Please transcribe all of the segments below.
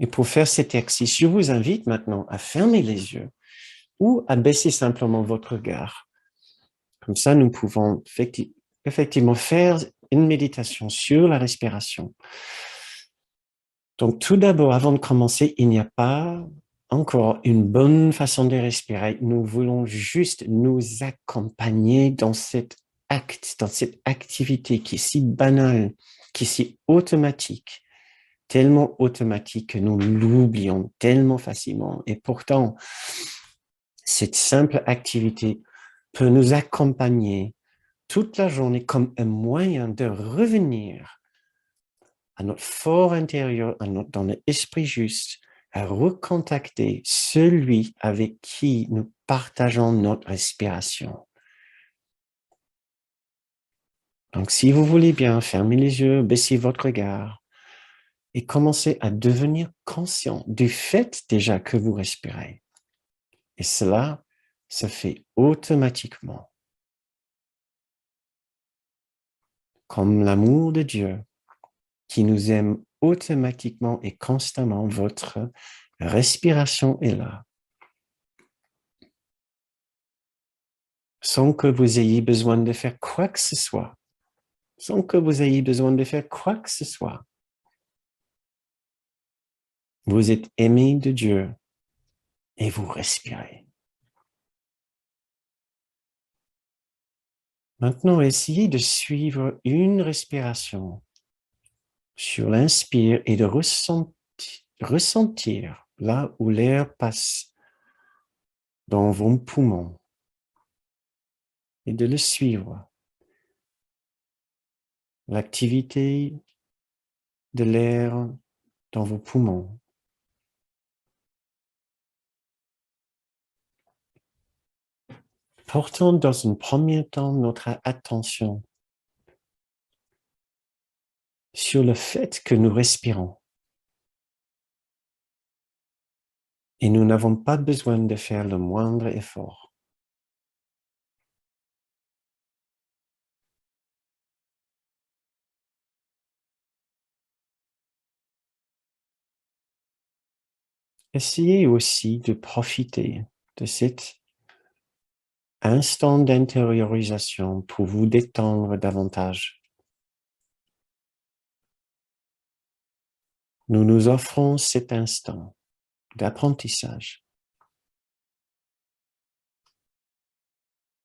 Et pour faire cet exercice, je vous invite maintenant à fermer les yeux ou à baisser simplement votre regard. Comme ça, nous pouvons effectivement faire une méditation sur la respiration. Donc, tout d'abord, avant de commencer, il n'y a pas encore une bonne façon de respirer. Nous voulons juste nous accompagner dans cet acte, dans cette activité qui est si banale, qui est si automatique, tellement automatique que nous l'oublions tellement facilement. Et pourtant, cette simple activité peut nous accompagner toute la journée comme un moyen de revenir à notre fort intérieur, dans l'esprit juste, à recontacter celui avec qui nous partageons notre respiration. Donc, si vous voulez bien, fermez les yeux, baissez votre regard et commencez à devenir conscient du fait déjà que vous respirez. Et cela se fait automatiquement. Comme l'amour de Dieu qui nous aime automatiquement et constamment, votre respiration est là. Sans que vous ayez besoin de faire quoi que ce soit. Sans que vous ayez besoin de faire quoi que ce soit. Vous êtes aimé de Dieu et vous respirez. Maintenant, essayez de suivre une respiration sur l'inspire et de ressentir là où l'air passe dans vos poumons et de le suivre. L'activité de l'air dans vos poumons. Portons dans un premier temps notre attention sur le fait que nous respirons. Et nous n'avons pas besoin de faire le moindre effort. Essayez aussi de profiter de cet instant d'intériorisation pour vous détendre davantage. Nous nous offrons cet instant d'apprentissage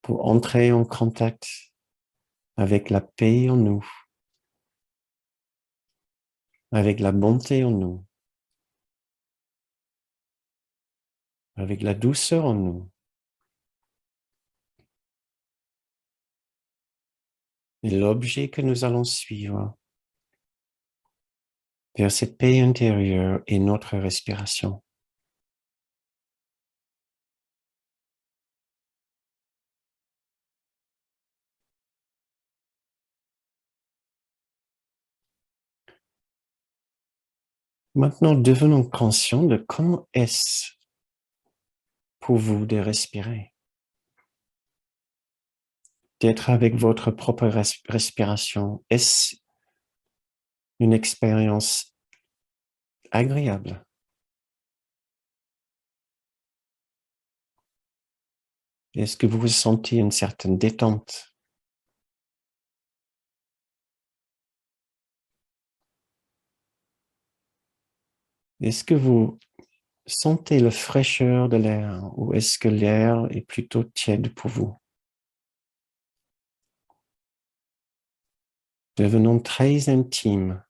pour entrer en contact avec la paix en nous, avec la bonté en nous, avec la douceur en nous. Et l'objet que nous allons suivre vers cette paix intérieure est notre respiration. Maintenant, devenons conscients de comment est-ce pour vous de respirer, d'être avec votre propre respiration. Est-ce une expérience agréable? Est-ce que vous ressentez une certaine détente? Est-ce que vous sentez la fraîcheur de l'air ou est-ce que l'air est plutôt tiède pour vous? Devenons très intimes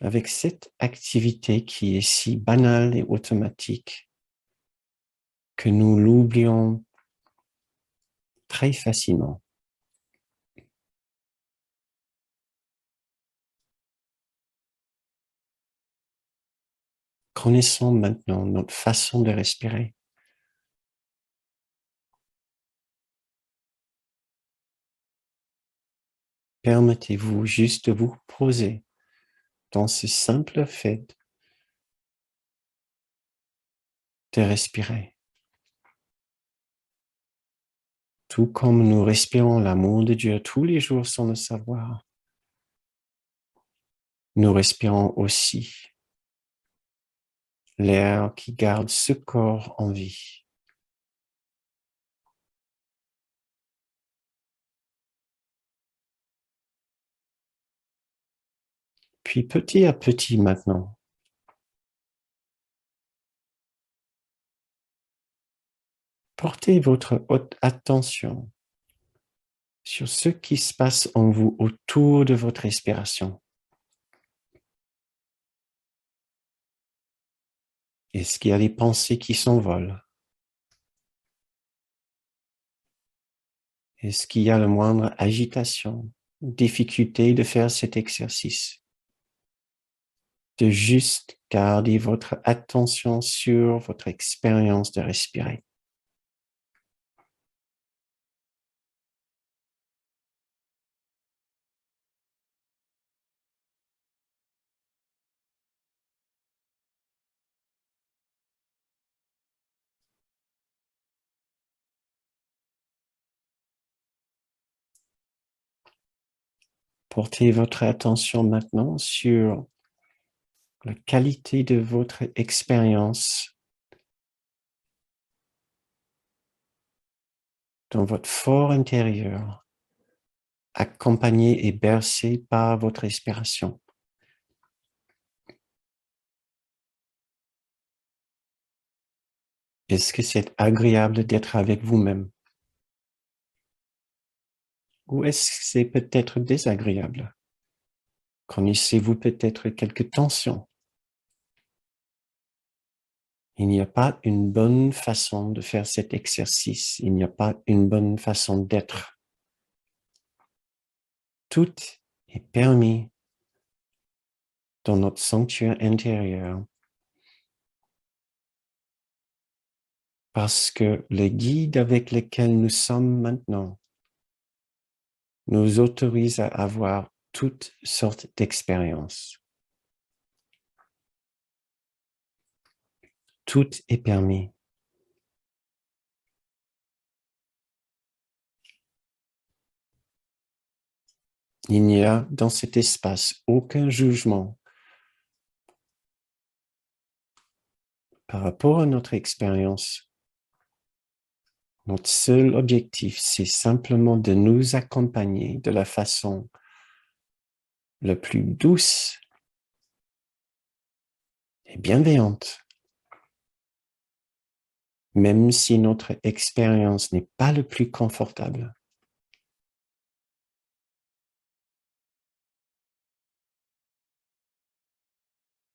avec cette activité qui est si banale et automatique que nous l'oublions très facilement. Connaissons maintenant notre façon de respirer. Permettez-vous juste de vous poser dans ce simple fait de respirer. Tout comme nous respirons l'amour de Dieu tous les jours sans le savoir, nous respirons aussi l'air qui garde ce corps en vie. Puis petit à petit maintenant, portez votre haute attention sur ce qui se passe en vous autour de votre respiration. Est-ce qu'il y a des pensées qui s'envolent? Est-ce qu'il y a la moindre agitation, difficulté de faire cet exercice? De juste garder votre attention sur votre expérience de respirer. Portez votre attention maintenant sur la qualité de votre expérience dans votre fort intérieur, accompagné et bercé par votre respiration. Est-ce que c'est agréable d'être avec vous-même? Ou est-ce que c'est peut-être désagréable? Connaissez-vous peut-être quelques tensions? Il n'y a pas une bonne façon de faire cet exercice. Il n'y a pas une bonne façon d'être. Tout est permis dans notre sanctuaire intérieur parce que le guide avec lequel nous sommes maintenant nous autorise à avoir toutes sortes d'expériences. Tout est permis. Il n'y a dans cet espace aucun jugement par rapport à notre expérience. Notre seul objectif, c'est simplement de nous accompagner de la façon la plus douce et bienveillante, même si notre expérience n'est pas le plus confortable.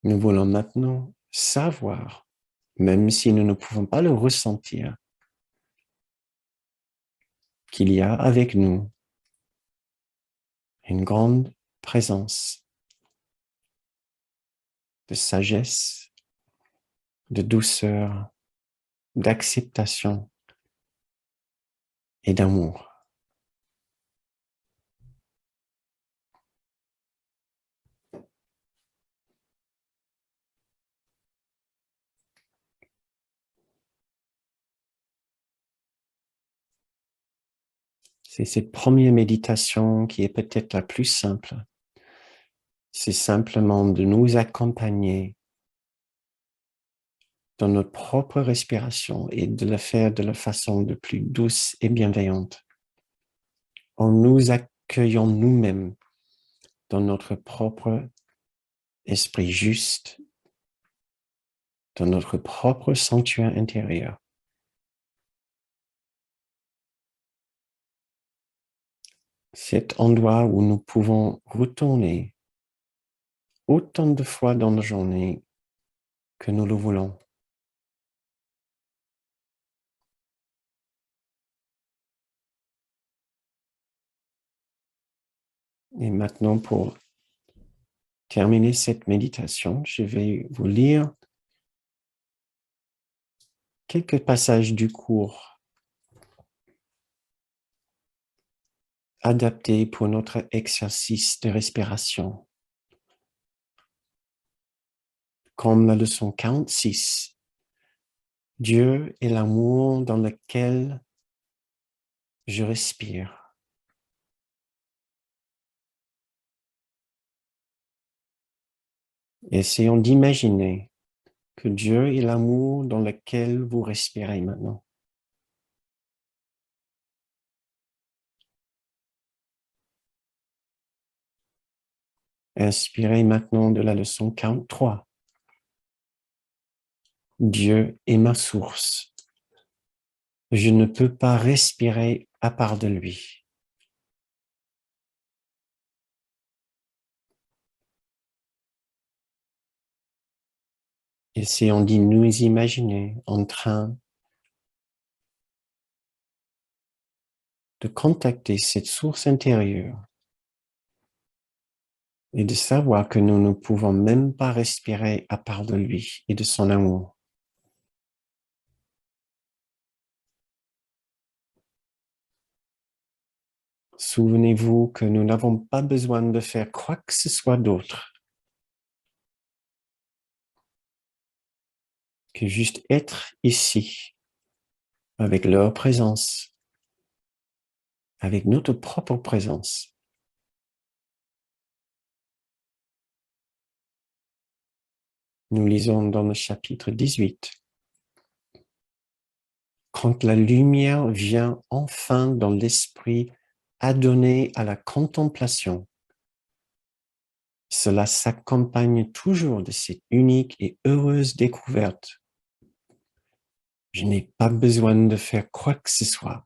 Nous voulons maintenant savoir, même si nous ne pouvons pas le ressentir, qu'il y a avec nous une grande présence de sagesse, de douceur, d'acceptation et d'amour. C'est cette première méditation qui est peut-être la plus simple. C'est simplement de nous accompagner dans notre propre respiration et de le faire de la façon la plus douce et bienveillante. En nous accueillant nous-mêmes dans notre propre esprit juste, dans notre propre sanctuaire intérieur. Cet endroit où nous pouvons retourner autant de fois dans la journée que nous le voulons. Et maintenant, pour terminer cette méditation, je vais vous lire quelques passages du cours adaptés pour notre exercice de respiration. Comme la leçon 46, Dieu est l'amour dans lequel je respire. Essayons d'imaginer que Dieu est l'amour dans lequel vous respirez maintenant. Inspirez maintenant de la leçon 43. Dieu est ma source. Je ne peux pas respirer à part de lui. Essayons de nous imaginer en train de contacter cette source intérieure et de savoir que nous ne pouvons même pas respirer à part de lui et de son amour. Souvenez-vous que nous n'avons pas besoin de faire quoi que ce soit d'autre que juste être ici, avec leur présence, avec notre propre présence. Nous lisons dans le chapitre 18. Quand la lumière vient enfin dans l'esprit adonné à la contemplation, cela s'accompagne toujours de cette unique et heureuse découverte. Je n'ai pas besoin de faire quoi que ce soit.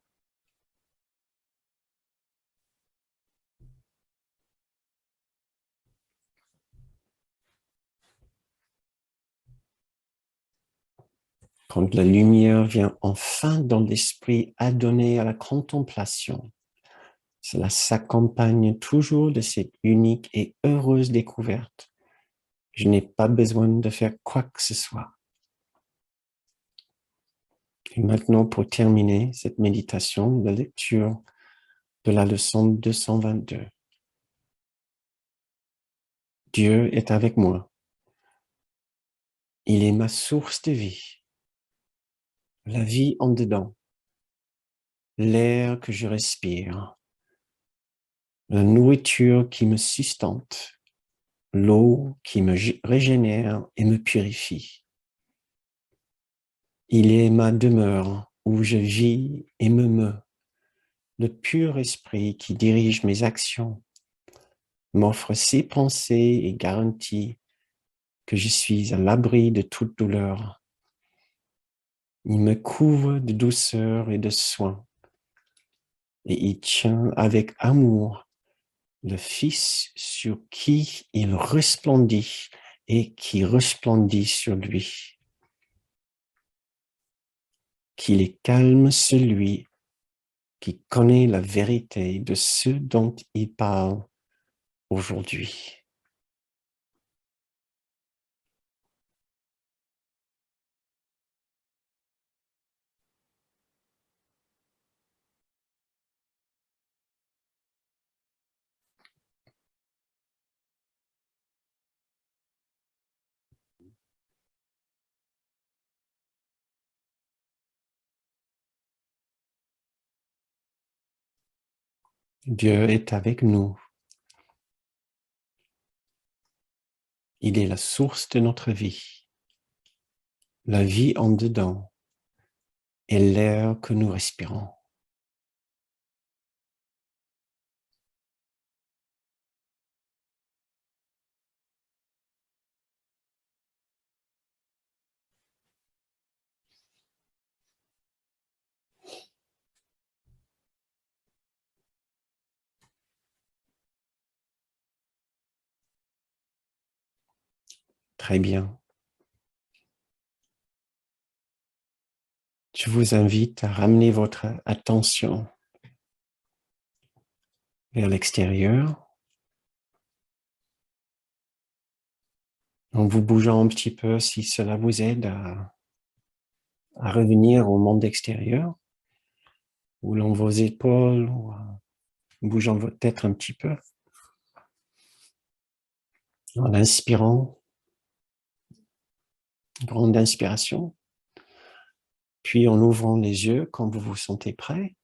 Quand la lumière vient enfin dans l'esprit adonné à la contemplation, cela s'accompagne toujours de cette unique et heureuse découverte. Je n'ai pas besoin de faire quoi que ce soit. Et maintenant, pour terminer cette méditation, la lecture de la leçon 222. Dieu est avec moi. Il est ma source de vie. La vie en dedans. L'air que je respire. La nourriture qui me sustente. L'eau qui me régénère et me purifie. Il est ma demeure où je vis et me meus. Le pur esprit qui dirige mes actions m'offre ses pensées et garantit que je suis à l'abri de toute douleur. Il me couvre de douceur et de soin, et il tient avec amour le Fils sur qui il resplendit et qui resplendit sur lui. Qu'il est calme celui qui connaît la vérité de ce dont il parle aujourd'hui. Dieu est avec nous. Il est la source de notre vie, la vie en dedans et l'air que nous respirons. Très bien. Je vous invite à ramener votre attention vers l'extérieur en vous bougeant un petit peu si cela vous aide à revenir au monde extérieur, ou dans vos épaules, ou en bougeant votre tête un petit peu. En inspirant, grande inspiration, puis en ouvrant les yeux quand vous vous sentez prêt.